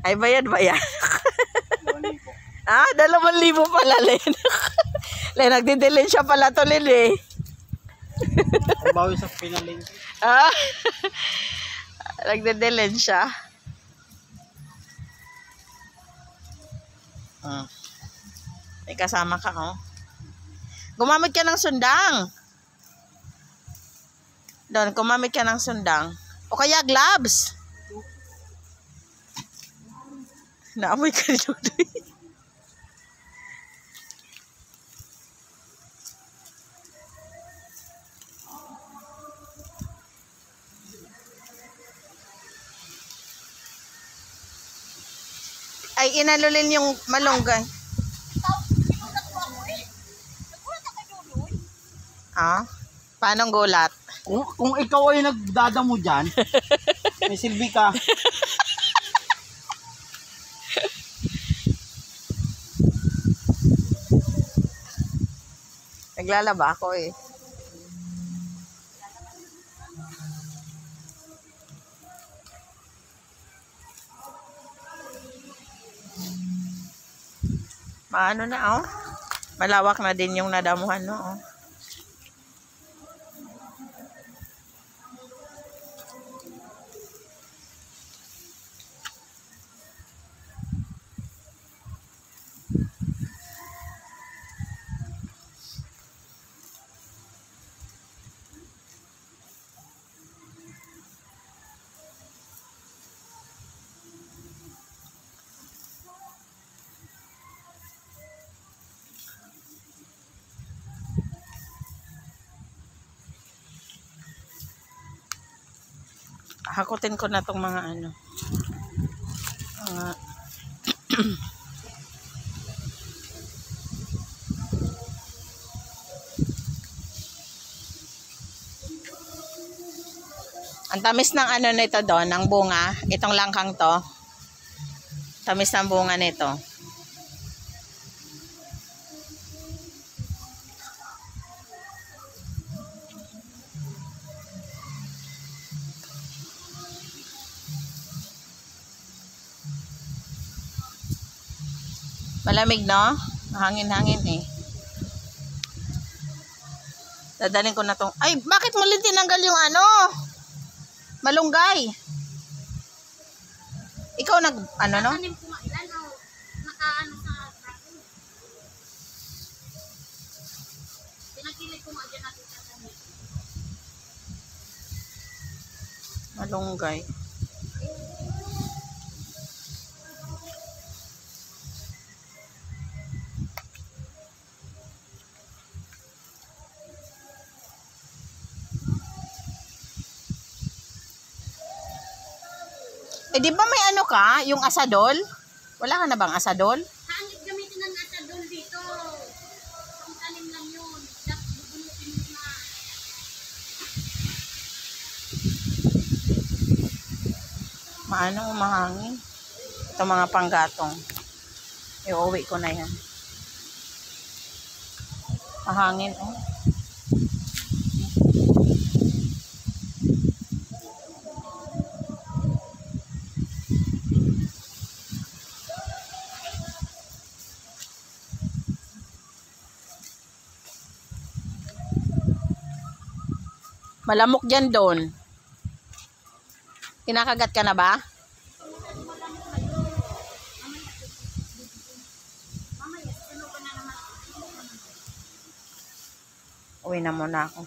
Ay, bayad ba yan? 2,000. Ah, 2,000 pala, Len. Len, nagdidilin siya pala to, Len, eh. Ang bawi sa pinaling. Ah, nagdidilin siya. May kasama ka, oh. Gumamit ka ng sundang. Doon, gumamit ka ng sundang. O kaya gloves. Naamoy ka ni Dudoy. Ay, inalulin yung malunggay. Ah? Paano gulat? Kung ikaw ay nagdadamo dyan, may silbi ka. Naglalaba ako eh. Maano na, oh. Malawak na din yung nadamuhan, no, oh. Hakutin ko na tong mga ano. Ang tamis ng ano nito doon, ng bunga. Itong langkang to. Tamis ng bunga nito. Malamig, no? Hangin-hangin eh. Dadalhin ko na tong... Ay, bakit mo din tinanggal yung ano? Malunggay. Ikaw nag... Ano, no? Nakanim ko ilan o nakaano sa tracking. Pinakilig ko nga dyan natin sa tanim. Malunggay. Eh, di ba may ano ka? Yung asadol? Wala ka na bang asadol? Hangit gamitin ng asadol dito. Ang tanim lang yun. Dapat bubunutin mo na. Maano, mahangin. Ito mga panggatong. Iuwi ko na yan. Mahangin, oh. Malamok dyan doon. Kinakagat ka na ba? Uwi na muna ako.